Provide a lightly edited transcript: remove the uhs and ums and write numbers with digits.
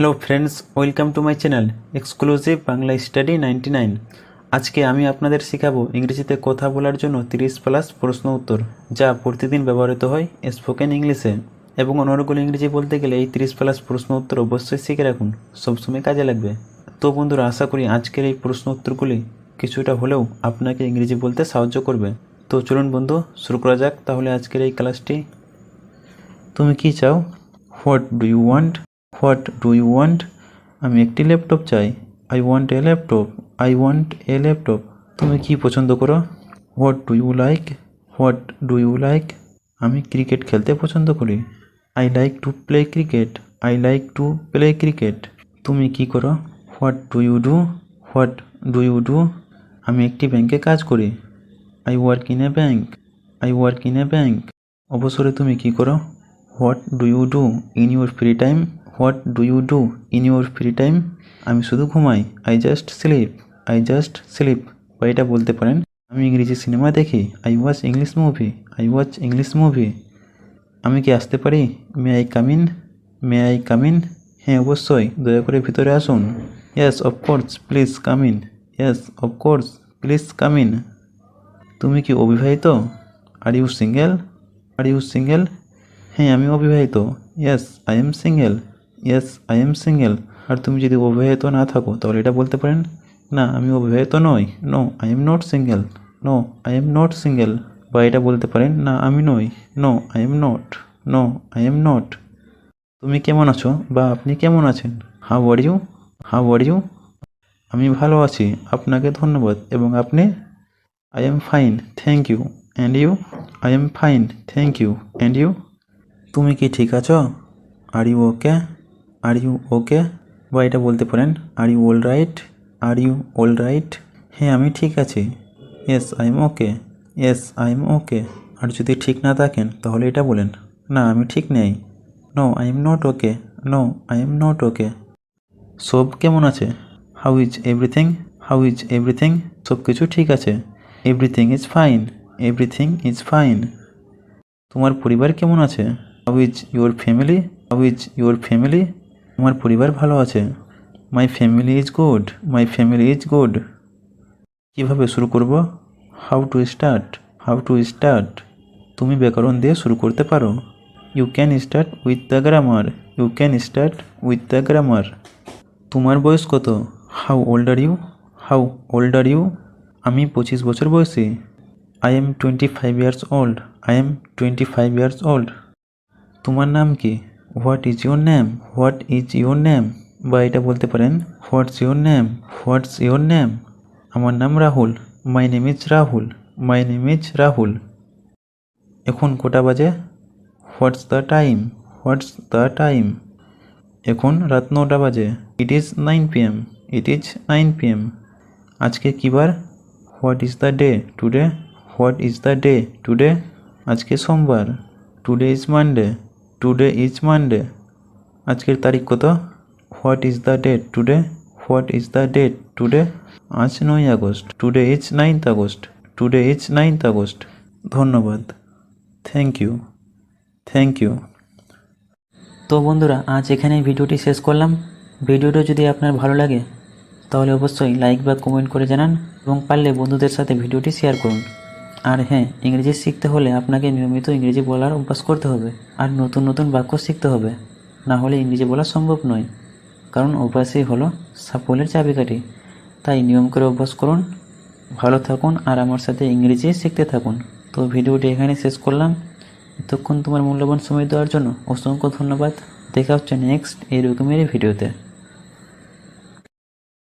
Hello friends, welcome to my channel exclusive Bangla study 99। আজকে আমি আপনাদের শেখাবো ইংরেজিতে কথা বলার জন্য 30+ প্রশ্ন উত্তর, যা প্রতিদিন ব্যবহৃত হয় স্পোকেন ইংলিশে। এবং অনর্গল ইংরেজি বলতে গেলে এই 30+ প্রশ্ন উত্তর অবশ্যই শিখে রাখুন, সবসময় কাজে লাগবে। তো বন্ধুরা, আশা করি আজকের এই প্রশ্ন উত্তরগুলি কিছুটা হলেও আপনাকে ইংরেজি বলতে সাহায্য করবে। তো চলুন বন্ধু, শুরু করা যাক তাহলে আজকের এই ক্লাসটি। তুমি কি চাও? What do you want? What do you want? আমি একটি ল্যাপটপ চাই। I want a laptop. I want a laptop. তুমি কি পছন্দ করো? What do you like? What do you like? আমি ক্রিকেট খেলতে পছন্দ করি। I like to play cricket. I like to play cricket. তুমি কি করো? What do you do? What do you do? আমি একটি ব্যাংকে কাজ করি। I work in a bank. I work in a bank. অবসরে তুমি কি করো? What do you do in your free time? What do you do in your free time? আমি শুধু ঘুমাই। I just sleep. I just sleep. বা এটা বলতে পারেন, আমি ইংরেজি সিনেমা দেখি। I watch English movie. I watch English movie. আমি কি আসতে পারি? May I come in? May I come in? হ্যাঁ অবশ্যই, দয়া করে ভিতরে আসুন। Yes of course, please come in. Yes of course, please come in. তুমি কি অবিবাহিত? Are you single? Are you single? হ্যাঁ আমি অবিবাহিত। Yes I am single. Yes I am single. আর তুমি যদি অবিবাহিত না থাকো তাহলে এটা বলতে পারেন, না আমি অবিবাহিত নই। No I am not single. No I am not single. বা এটা বলতে পারেন, না আমি নই। No I am not. No I am not. তুমি কেমন আছো বা আপনি কেমন আছেন? How are you? How are you? আমি ভালো আছি, আপনাকে ধন্যবাদ। এবং আপনি? I am fine, thank you. And you? I am fine, thank you. And you? তুমি কি ঠিক আছো? Are you okay? R you okay? বা এটা বলতে পারেন, are you all right? Are you all right? হ্যাঁ আমি ঠিক আছি। Yes I am okay. Yes I am okay. আর যদি ঠিক না থাকেন তাহলে এটা বলেন, না আমি ঠিক নেই। No I am not okay. No I am not okay. সব কেমন আছে? How is everything? How is everything? সব কিছু ঠিক আছে। Everything is fine. Everything is fine. তোমার পরিবার কেমন আছে? How is your family? How is your family? আমার পরিবার ভালো আছে। My family is good. My family is good. কীভাবে শুরু করব? How to start. How to start. তুমি ব্যাকরণ দিয়ে শুরু করতে পারো। You can start with the grammar. You can start with the grammar. তোমার বয়স কত? How old are you? How old are you? আমি 25 বছর বয়সী। I am 25 years old. I am 25 years old. তোমার নাম কি? What is your name? What is your name? বা এটা বলতে পারেন, what's your name? What's your name? আমার নাম Rahul. My name is Rahul. My name is Rahul. এখন কটা বাজে? What's the time? What's the time? এখন রাত 9টা বাজে। It is 9 PM। It is 9 PM। আজকে কী বার? What is the day today? What is the day today? আজকে সোমবার। Today is Monday. Today is Monday. আজকের তারিখ কত? What is the date today? What is the date today? আজ 9 আগস্ট। Today is 9th August. Today is 9th August. ধন্যবাদ। Thank you. Thank you. তো বন্ধুরা, আজ এখানেই ভিডিওটি শেষ করলাম। ভিডিওটা যদি আপনার ভালো লাগে তাহলে অবশ্যই লাইক বা কমেন্ট করে জানান, এবং পারলে বন্ধুদের সাথে ভিডিওটি শেয়ার করুন। আর হ্যাঁ, ইংরেজি শিখতে হলে আপনাকে নিয়মিত ইংরেজি বলার অভ্যাস করতে হবে, আর নতুন নতুন বাক্য শিখতে হবে। না হলে ইংরেজি বলা সম্ভব নয়, কারণ অভ্যাসই হলো সাফল্যের চাবিকাঠি। তাই নিয়ম করে অভ্যাস করুন। ভালো থাকুন আর আমার সাথে ইংরেজি শিখতে থাকুন। তো ভিডিওটি এখানে শেষ করলাম। এতক্ষণ তোমার মূল্যবান সময় দেওয়ার জন্য অসংখ্য ধন্যবাদ। দেখা হচ্ছে নেক্সট এরকমেরই ভিডিওতে।